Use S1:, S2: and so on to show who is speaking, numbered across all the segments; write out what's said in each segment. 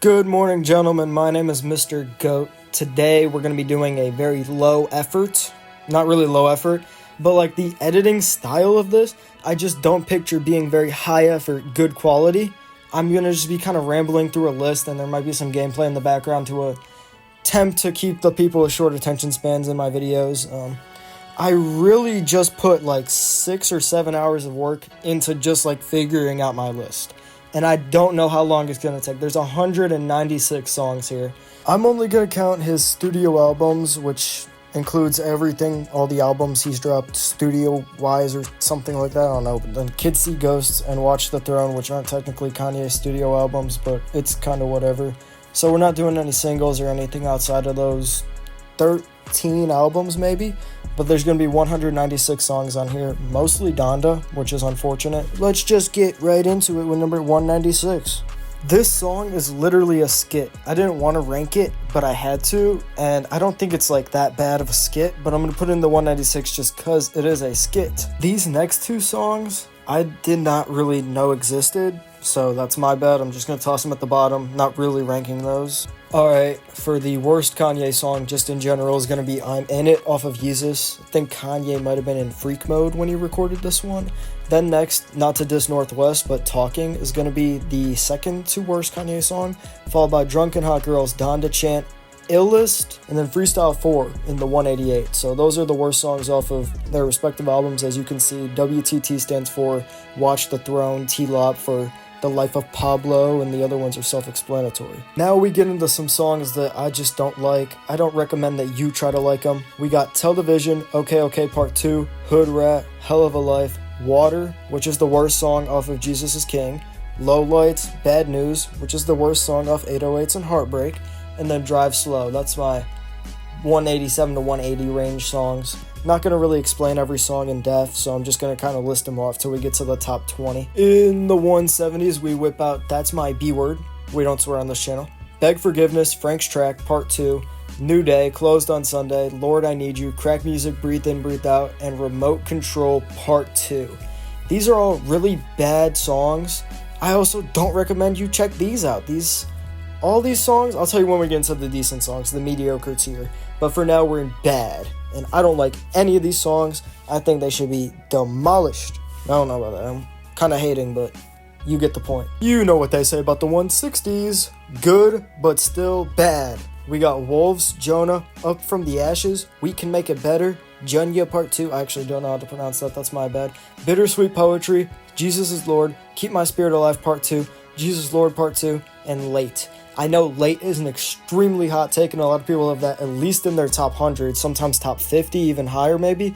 S1: Good morning, gentlemen. My name is Mr. Goat. Today, we're going to be doing a very low effort, not really low effort, but like the editing style of this, I just don't picture being very high effort, good quality. I'm going to just be kind of rambling through a list, and there might be some gameplay in the background to attempt to keep the people with short attention spans in my videos. I really just put like 6 or 7 hours of work into just like figuring out my list. And I don't know how long it's going to take. There's 196 songs here. I'm only going to count his studio albums, which includes everything, all the albums he's dropped studio-wise or something like that. I don't know. But then Kids See Ghosts and Watch the Throne, which aren't technically Kanye's studio albums, but it's kind of whatever. So we're not doing any singles or anything outside of those 13 albums maybe. But there's going to be 196 songs on here, mostly Donda, which is unfortunate. Let's just get right into it with number 196. This song is literally a skit. I didn't want to rank it, but I had to, and I don't think it's like that bad of a skit, but I'm going to put it in the 196 just because it is a skit. These next two songs, I did not really know existed, so that's my bad. I'm just going to toss them at the bottom, not really ranking those. Alright, for the worst Kanye song, just in general, is going to be I'm In It off of Yeezus. I think Kanye might have been in freak mode when he recorded this one. Then next, not to diss Northwest, but Talking is going to be the second to worst Kanye song, followed by Drunken Hot Girls, Donda Chant, Illest, and then Freestyle 4 in the 188. So those are the worst songs off of their respective albums. As you can see, WTT stands for Watch the Throne, T-Lop for The Life of Pablo, and the other ones are self-explanatory. Now we get into some songs that I just don't like. I don't recommend that you try to like them. We got Television, OK Part 2, Hood Rat, Hell of a Life, Water, which is the worst song off of Jesus is King, Low Lights, Bad News, which is the worst song off 808s and Heartbreak, and then Drive Slow. That's my 187 to 180 range songs. Not going to really explain every song in depth, so I'm just going to kind of list them off till we get to the top 20. In the 170s, we whip out That's My B-Word. We don't swear on this channel. Beg Forgiveness, Frank's Track, Part 2, New Day, Closed on Sunday, Lord I Need You, Crack Music, Breathe In, Breathe Out, and Remote Control, Part 2. These are all really bad songs. I also don't recommend you check these out. All these songs, I'll tell you when we get into the decent songs, the mediocre tier. But for now, we're in bad. And I don't like any of these songs. I think they should be demolished. I don't know about that. I'm kind of hating, but you get the point. You know what they say about the 160s. Good, but still bad. We got Wolves, Jonah, Up From the Ashes, We Can Make It Better, Junya Part 2. I actually don't know how to pronounce that. That's my bad. Bittersweet Poetry, Jesus is Lord, Keep My Spirit Alive Part 2, Jesus Lord Part 2, and Late. I know Late is an extremely hot take, and a lot of people have that at least in their top 100, sometimes top 50, even higher maybe.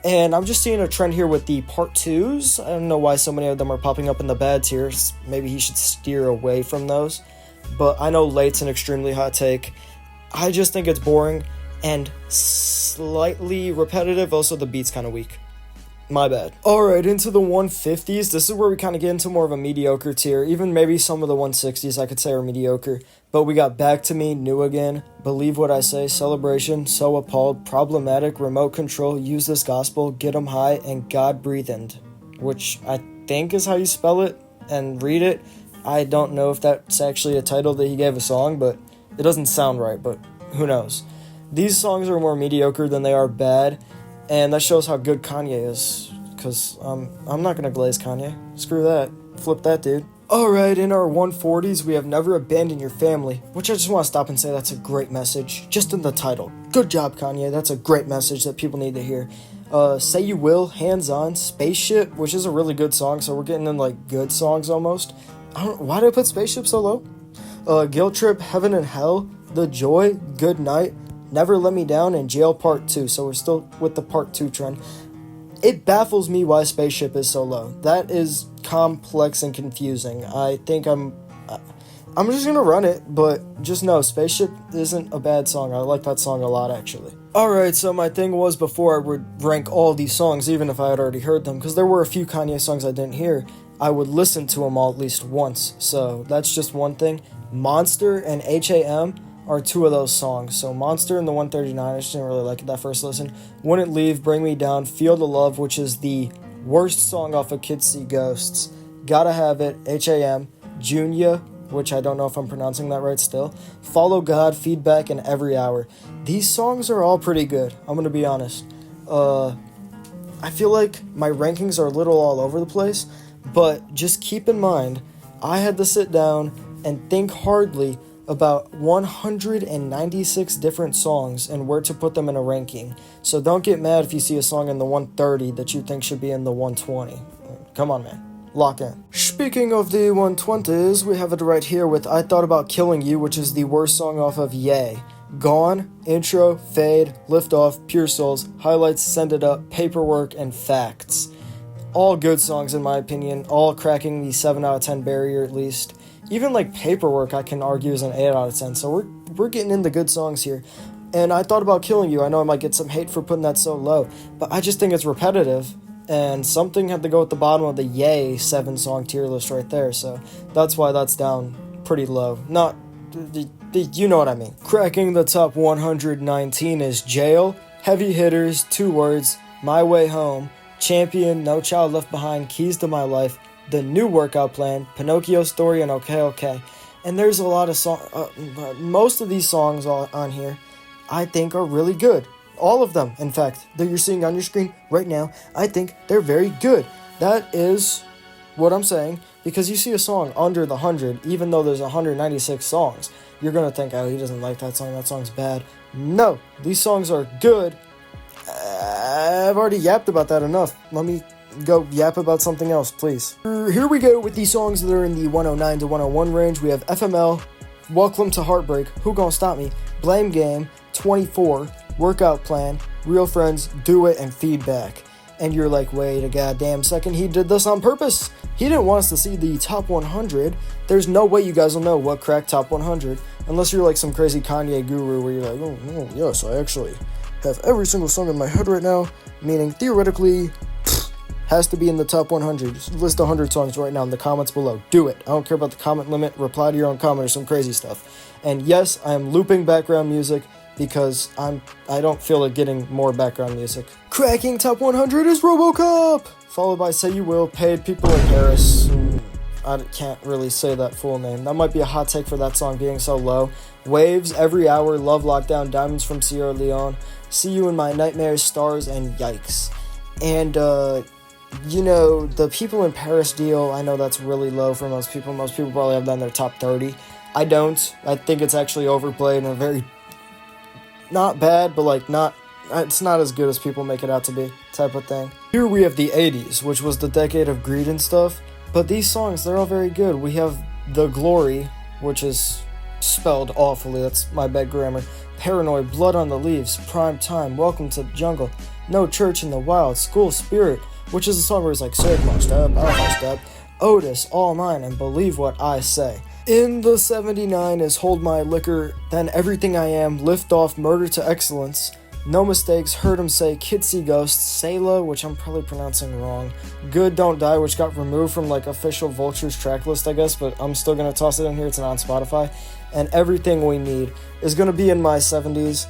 S1: And I'm just seeing a trend here with the Part 2s. I don't know why so many of them are popping up in the bad tiers. Maybe he should steer away from those. But I know Late's an extremely hot take. I just think it's boring and slightly repetitive. Also, the beat's kind of weak. My bad. Alright, into the 150s. This is where we kind of get into more of a mediocre tier. Even maybe some of the 160s I could say are mediocre. But we got Back to Me, New Again, Believe What I Say, Celebration, So Appalled, Problematic, Remote Control, Use This Gospel, Get 'Em High, and God Breathed, which I think is how you spell it and read it. I don't know if that's actually a title that he gave a song, but it doesn't sound right, but who knows. These songs are more mediocre than they are bad. And that shows how good Kanye is, because I'm not going to glaze Kanye. Screw that. Flip that, dude. Alright, in our 140s, we have Never Abandon Your Family, which I just want to stop and say that's a great message, just in the title. Good job, Kanye. That's a great message that people need to hear. Say You Will, Hands On, Spaceship, which is a really good song, so we're getting in, like, good songs almost. Why did I put Spaceship so low? Guilt Trip, Heaven and Hell, The Joy, Good Night, Never Let Me Down, and Jail Part 2, so we're still with the Part 2 trend. It baffles me why Spaceship is so low. That is complex and confusing. I think I'm just gonna run it, but just know, Spaceship isn't a bad song. I like that song a lot, actually. Alright, so my thing was before I would rank all these songs, even if I had already heard them, because there were a few Kanye songs I didn't hear, I would listen to them all at least once, so that's just one thing. Monster and H.A.M. are two of those songs. So Monster and the 139, I just didn't really like it that first listen. Wouldn't Leave, Bring Me Down, Feel the Love, which is the worst song off of Kids See Ghosts. Gotta Have It, H.A.M., Junya, which I don't know if I'm pronouncing that right still. Follow God, Feedback, and Every Hour. These songs are all pretty good, I'm gonna be honest. I feel like my rankings are a little all over the place, but just keep in mind, I had to sit down and think hardly about 196 different songs and where to put them in a ranking. So don't get mad if you see a song in the 130 that you think should be in the 120. Come on, man. Lock in. Speaking of the 120s, we have it right here with I Thought About Killing You, which is the worst song off of Yay. Gone, Intro, Fade, Lift Off, Pure Souls, Highlights, Send It Up, Paperwork, and Facts. All good songs in my opinion, all cracking the 7 out of 10 barrier at least. Even like Paperwork I can argue is an 8 out of 10, so we're getting into good songs here. And I Thought About Killing You, I know I might get some hate for putting that so low, but I just think it's repetitive, and something had to go at the bottom of the Yay 7-song tier list right there, so that's why that's down pretty low. Not, you know what I mean. Cracking the top 119 is Jail, Heavy Hitters, 2 Words, My Way Home, Champion, No Child Left Behind, Keys to My Life, The New Workout Plan, Pinocchio Story, and Okay Okay. And there's a lot of songs, most of these songs on here I think are really good. All of them, in fact, that you're seeing on your screen right now, I think they're very good. That is what I'm saying, because you see a song under the 100, even though there's 196 songs, you're going to think, oh, he doesn't like that song's bad. No, these songs are good. I've already yapped about that enough. Let me go yap about something else, please. Here we go with these songs that are in the 109 to 101 range. We have FML, Welcome to Heartbreak, Who Gon' Stop Me, Blame Game, 24, Workout Plan, Real Friends, Do It, and Feedback. And you're like, wait a goddamn second, he did this on purpose. He didn't want us to see the top 100. There's no way you guys will know what cracked top 100, unless you're like some crazy Kanye guru where you're like, oh yes, I actually have every single song in my head right now, meaning theoretically has to be in the top 100. Just list 100 songs right now in the comments below. Do it. I don't care about the comment limit. Reply to your own comment or some crazy stuff. And yes, I am looping background music because I don't feel like getting more background music. Cracking top 100 is RoboCop, followed by Say You Will, Paid, People in Paris. I can't really say that full name. That might be a hot take for that song being so low. Waves, Every Hour, Love Lockdown, Diamonds from Sierra Leone, See You in My Nightmares, Stars, and Yikes. And, the People in Paris deal, I know that's really low for most people. Most people probably have that in their top 30. I don't. I think it's actually overplayed and a very, not bad, but it's not as good as people make it out to be, type of thing. Here we have the 80s, which was the decade of greed and stuff. But these songs, they're all very good. We have The Glory, which is spelled awfully, that's my bad grammar. Paranoid, Blood on the Leaves, Prime Time, Welcome to the Jungle, No Church in the Wild, School Spirit, which is a song where it's like, Save my step, I'll my step, Otis, All Mine, and Believe What I Say. In the 79 is Hold My Liquor, then Everything I Am, Lift Off, Murder to Excellence, No Mistakes, Heard 'Em Say, Kids See Ghosts, Sayla, which I'm probably pronouncing wrong, Good Don't Die, which got removed from official Vultures track list, I guess, but I'm still going to toss it in here, it's on Spotify, and Everything We Need is going to be in my 70s.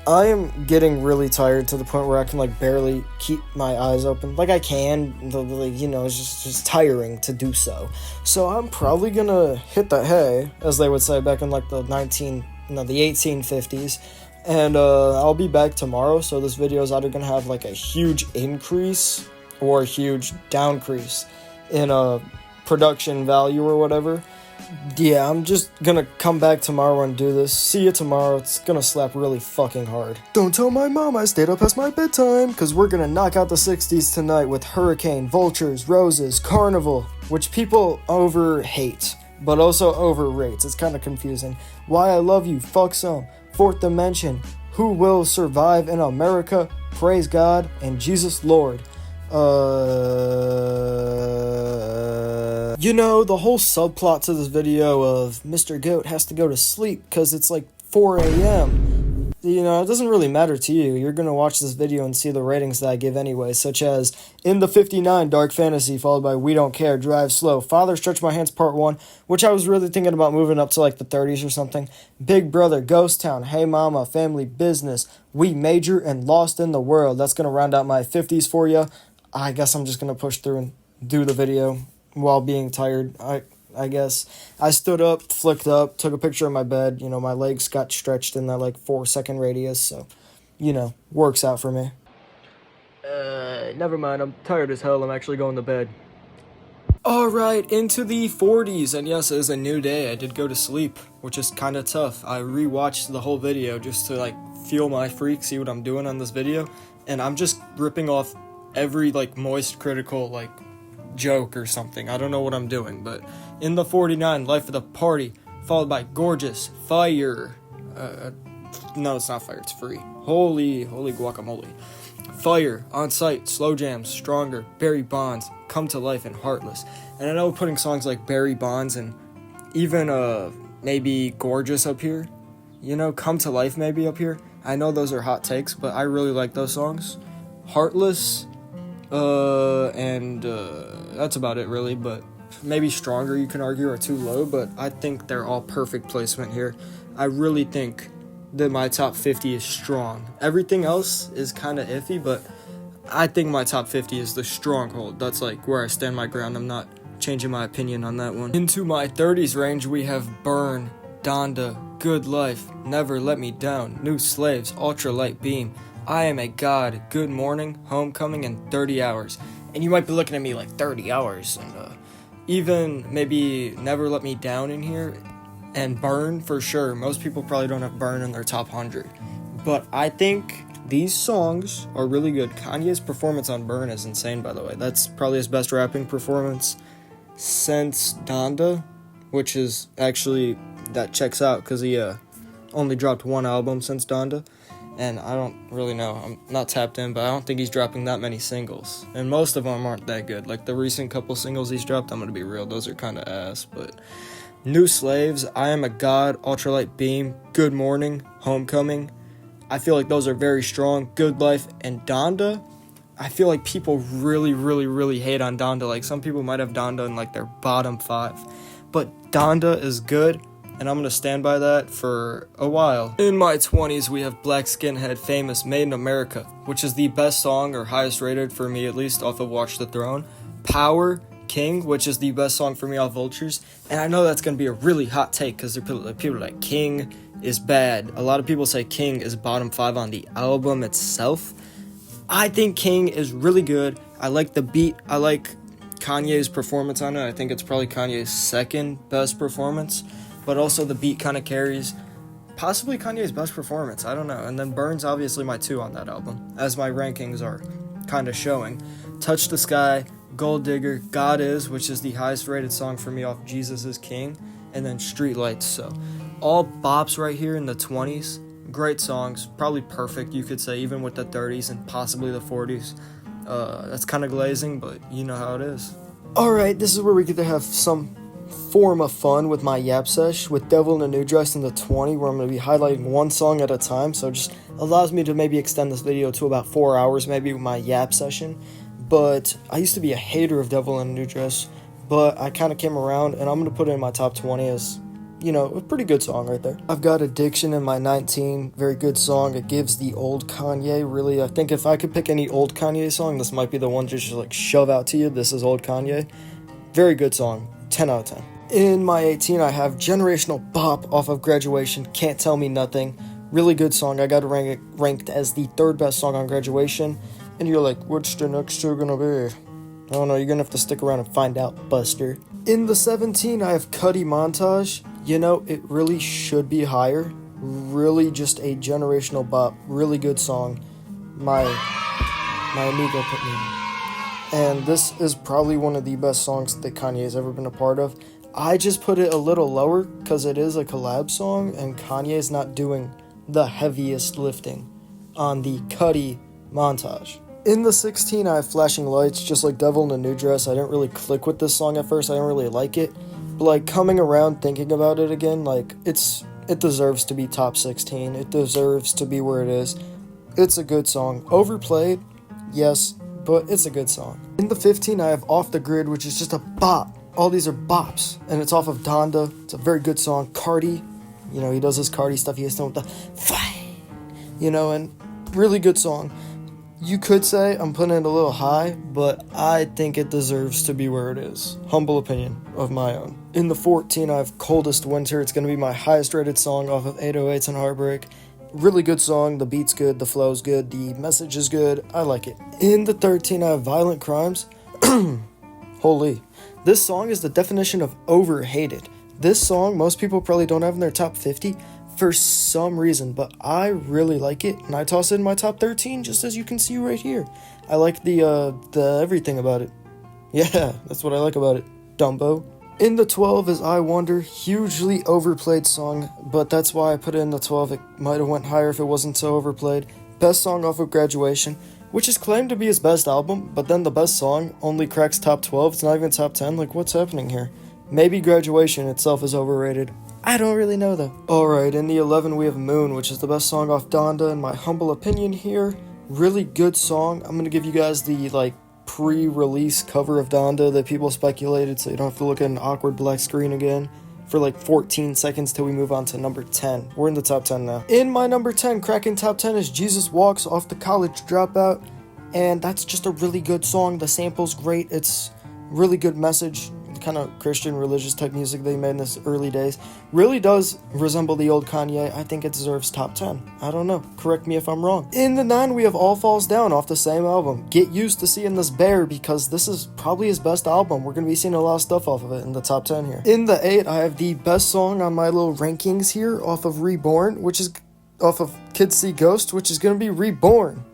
S1: I am getting really tired to the point where I can barely keep my eyes open. I can, it's just tiring to do so. So I'm probably going to hit the hay, as they would say back in the 1850s. And I'll be back tomorrow, so this video is either going to have a huge increase or a huge downcrease in production value or whatever. Yeah, I'm just going to come back tomorrow and do this. See you tomorrow. It's going to slap really fucking hard. Don't tell my mom I stayed up past my bedtime, because we're going to knock out the 60s tonight with Hurricane, Vultures, Roses, Carnival, which people over-hate, but also overrate. It's kind of confusing. Why I Love You, Fuck Some, Fourth Dimension, Who Will Survive in America, Praise God, and Jesus Lord. The whole subplot to this video of Mr. Goat has to go to sleep because it's 4 a.m. It doesn't really matter to you. You're going to watch this video and see the ratings that I give anyway, such as In the 59, Dark Fantasy, followed by We Don't Care, Drive Slow, Father Stretch My Hands Part 1, which I was really thinking about moving up to the 30s or something, Big Brother, Ghost Town, Hey Mama, Family Business, We Major, and Lost in the World. That's going to round out my 50s for you. I guess I'm just going to push through and do the video while being tired. I guess. I stood up, flicked up, took a picture of my bed. My legs got stretched in that like 4 second radius, so, works out for me. Never mind. I'm tired as hell. I'm actually going to bed. Alright, into the 40s, and yes, it is a new day. I did go to sleep, which is kind of tough. I rewatched the whole video just to, feel my freak, see what I'm doing on this video, and I'm just ripping off every, moist, critical, joke or something. I don't know what I'm doing, but in the 49, Life of the Party, followed by Gorgeous, Fire, no, it's not Fire, it's Free. Holy guacamole. Fire, On Sight, Slow Jams, Stronger, Barry Bonds, Come to Life, and Heartless. And I know putting songs like Barry Bonds and even maybe Gorgeous up here, Come to Life maybe up here. I know those are hot takes, but I really like those songs. Heartless, and that's about it really, but maybe Stronger you can argue are too low, but I think they're all perfect placement here. I really think that my top 50 is strong. Everything else is kind of iffy, but I think my top 50 is the stronghold. That's where I stand my ground. I'm not changing my opinion on that one. Into my 30s range, we have Burn, Donda, Good Life, Never Let Me Down, New Slaves, Ultralight Beam, I Am a God, Good Morning, Homecoming, and 30 Hours. And you might be looking at me like 30 hours, and even maybe Never Let Me Down in here, and Burn for sure. Most people probably don't have Burn in their top 100. But I think these songs are really good. Kanye's performance on Burn is insane, by the way. That's probably his best rapping performance since Donda, which is actually, that checks out because he only dropped one album since Donda. And I don't really know. I'm not tapped in, but I don't think he's dropping that many singles. And most of them aren't that good. The recent couple singles he's dropped, I'm going to be real, those are kind of ass, but New Slaves, I Am a God, Ultralight Beam, Good Morning, Homecoming. I feel like those are very strong. Good Life, and Donda. I feel like people really hate on Donda. Some people might have Donda in their bottom 5. But Donda is good, and I'm going to stand by that for a while. In my 20s, we have Black Skinhead, Famous, Made in America, which is the best song, or highest rated for me at least, off of Watch the Throne. Power, King, which is the best song for me off Vultures. And I know that's going to be a really hot take because people are like, King is bad. A lot of people say King is bottom 5 on the album itself. I think King is really good. I like the beat. I like Kanye's performance on it. I think it's probably Kanye's second best performance, but also the beat kind of carries possibly Kanye's best performance. I don't know. And then Burn's obviously my 2 on that album, as my rankings are kind of showing. Touch the Sky, Gold Digger, God Is, which is the highest rated song for me off Jesus is King, and then Streetlights. So all bops right here in the 20s. Great songs, probably perfect, you could say, even with the 30s and possibly the 40s. That's kind of glazing, but you know how it is. Alright, this is where we get to have some form of fun with my Yap Sesh with Devil in a New Dress in the 20, where I'm going to be highlighting one song at a time, so it just allows me to maybe extend this video to about 4 hours, maybe with my Yap session. But I used to be a hater of Devil in a New Dress, but I kind of came around, and I'm going to put it in my top 20 as, a pretty good song right there. I've got Addiction in my 19, very good song. It gives the old Kanye, really. I think if I could pick any old Kanye song, this might be the one to just shove out to you. This is old Kanye. Very good song, 10 out of 10. In my 18, I have Generational Bop off of Graduation, Can't Tell Me Nothing. Really good song. I got it ranked as the 3rd best song on Graduation. And you're like, what's the next 2 gonna be? I don't know, you're gonna have to stick around and find out, Buster. In the 17, I have Cuddy Montage. It really should be higher. Really just a generational bop. Really good song. My amigo put me in. And this is probably one of the best songs that Kanye has ever been a part of. I just put it a little lower because it is a collab song, and Kanye is not doing the heaviest lifting on the Cuddy Montage. In the 16, I have Flashing Lights, just like Devil in a New Dress. I didn't really click with this song at first. I didn't really like it. But, coming around, thinking about it again, it deserves to be top 16. It deserves to be where it is. It's a good song. Overplayed, yes, but it's a good song. In the 15, I have Off the Grid, which is just a bop. All these are bops, and it's off of Donda. It's a very good song. Cardi, he does his Cardi stuff. He has to with the fight, and really good song. You could say I'm putting it a little high, but I think it deserves to be where it is. Humble opinion of my own. In the 14, I have Coldest Winter. It's going to be my highest rated song off of 808s and Heartbreak. Really good song. The beat's good. The flow's good. The message is good. I like it. In the 13, I have Violent Crimes. Holy. This song is the definition of overhated. This song, most people probably don't have in their top 50 for some reason, but I really like it, and I toss it in my top 13, just as you can see right here. I like the everything about it. Yeah, that's what I like about it. Dumbo. In the 12 is I Wonder, hugely overplayed song, but that's why I put it in the 12. It might have went higher if it wasn't so overplayed. Best song off of Graduation, which is claimed to be his best album, but then the best song only cracks top 12. It's not even top 10. Like, what's happening here? Maybe Graduation itself is overrated. I don't really know though. Alright, in the 11 we have Moon, which is the best song off Donda, in my humble opinion here. Really good song. I'm gonna give you guys the pre-release cover of Donda that people speculated, so you don't have to look at an awkward black screen again for 14 seconds till we move on to number 10. We're in the top 10 now. In my number 10, cracking top 10 is Jesus Walks off the College Dropout, and that's just a really good song. The sample's great. It's really good message. Kind of Christian religious type music they made in this early days. Really does resemble the old Kanye. I think it deserves top 10. I don't know. Correct me if I'm wrong. In the 9 we have All Falls Down off the same album. Get used to seeing this bear because this is probably his best album. We're going to be seeing a lot of stuff off of it in the top 10 here. In the 8 I have the best song on my little rankings here off of Reborn, which is off of Kids See Ghost, which is going to be Reborn.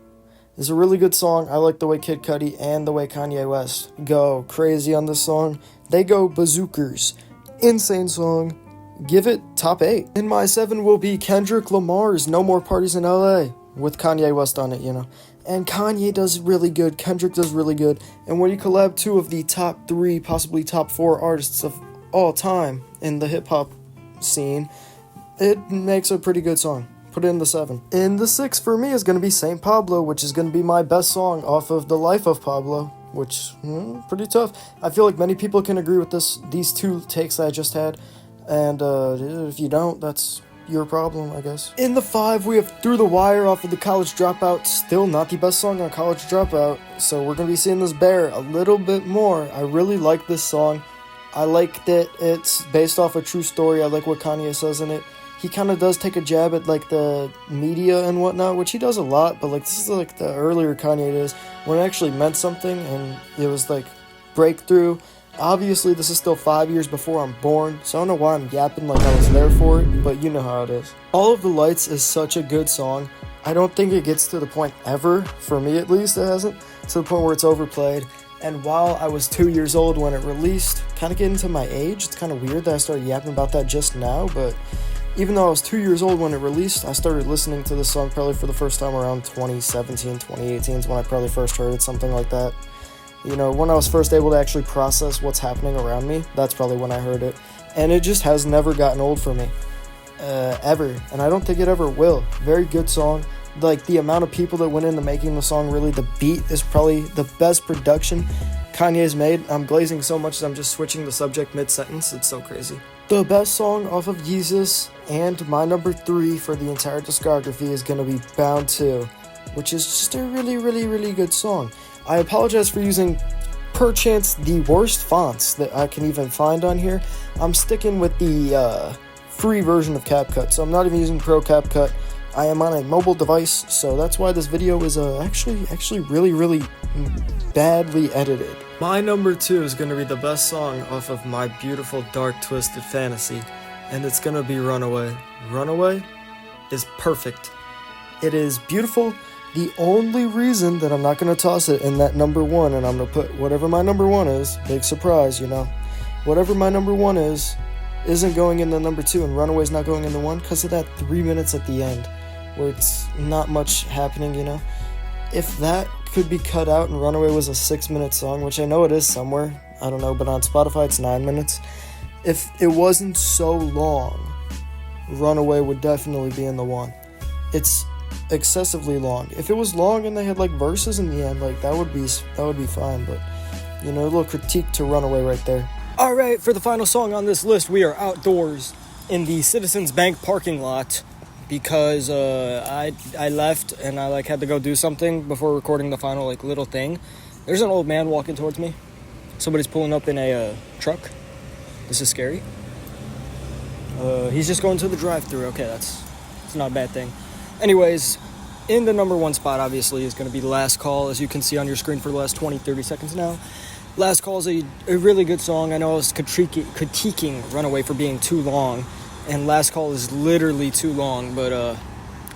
S1: It's a really good song. I like the way Kid Cudi and the way Kanye West go crazy on this song. They go bazookas. Insane song. Give it top 8. In my 7 will be Kendrick Lamar's No More Parties in LA with Kanye West on it, you know. And Kanye does really good. Kendrick does really good. And when you collab 2 of the top 3, possibly top 4 artists of all time in the hip-hop scene, it makes a pretty good song. Put it in the 7. In the 6 for me is going to be St. Pablo, which is going to be my best song off of The Life of Pablo, which, pretty tough. I feel like many people can agree with these 2 takes that I just had, and if you don't, that's your problem, I guess. In the 5, we have Through the Wire off of the College Dropout. Still not the best song on College Dropout, so we're going to be seeing this bear a little bit more. I really like this song. I like that it's based off a true story. I like what Kanye says in it. He kind of does take a jab at the media and whatnot, which he does a lot, but this is the earlier Kanye days when it actually meant something and it was breakthrough. Obviously this is still 5 years before I'm born, so I don't know why I'm yapping like I was there for it, but you know how it is. All of the Lights is such a good song. I don't think it gets to the point ever, for me at least it hasn't, to the point where it's overplayed. And while I was 2 years old when it released, kind of getting to my age, it's kind of weird that I started yapping about that just now, but even though I was 2 years old when it released, I started listening to this song probably for the first time around 2017, 2018 is when I probably first heard it, something like that. You know, when I was first able to actually process what's happening around me, that's probably when I heard it. And it just has never gotten old for me. Ever. And I don't think it ever will. Very good song. The amount of people that went into making the song, really, the beat is probably the best production Kanye's made. I'm glazing so much that I'm just switching the subject mid-sentence. It's so crazy. The best song off of Yeezus and my number 3 for the entire discography is going to be Bound 2, which is just a really, really, really good song. I apologize for using, perchance, the worst fonts that I can even find on here. I'm sticking with the free version of CapCut, so I'm not even using Pro CapCut. I am on a mobile device, so that's why this video is actually really, really badly edited. My number 2 is going to be the best song off of my beautiful dark twisted fantasy, and it's going to be Runaway. Runaway is perfect. It is beautiful. The only reason that I'm not going to toss it in that number 1, and I'm going to put whatever my number 1 is, big surprise, you know, whatever my number 1 is, isn't going in the number 2, and Runaway's not going in the 1 because of that 3 minutes at the end, where it's not much happening, you know. If that could be cut out and Runaway was a 6-minute song, which I know it is somewhere, I don't know, but on Spotify it's 9 minutes. If it wasn't so long, Runaway would definitely be in the 1. It's excessively long. If it was long and they had verses in the end, that would be fine, but you know, a little critique to Runaway right there. Alright, for the final song on this list, we are outdoors in the Citizens Bank parking lot. because I left and I like had to go do something before recording the final like little thing. There's an old man walking towards me. Somebody's pulling up in a truck. This is scary. He's just going to the drive-thru. Okay, it's not a bad thing. Anyways, in the number one spot, obviously, is going to be Last Call, as you can see on your screen for the last 20-30 seconds now. Last Call is a really good song. I know I was critiquing Runaway for being too long, and Last Call is literally too long, but,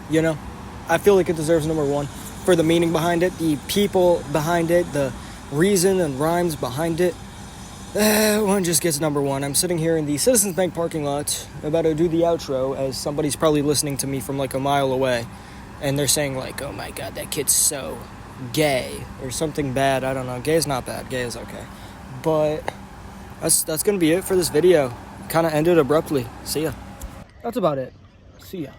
S1: you know, I feel like it deserves number one for the meaning behind it, the people behind it, the reason and rhymes behind it. One just gets number one. I'm sitting here in the Citizens Bank parking lot about to do the outro as somebody's probably listening to me from like a mile away, and they're saying like, oh my god, that kid's so gay or something bad. I don't know. Gay is not bad. Gay is okay. But that's gonna be it for this video. Kind of ended abruptly. See ya. That's about it. See ya.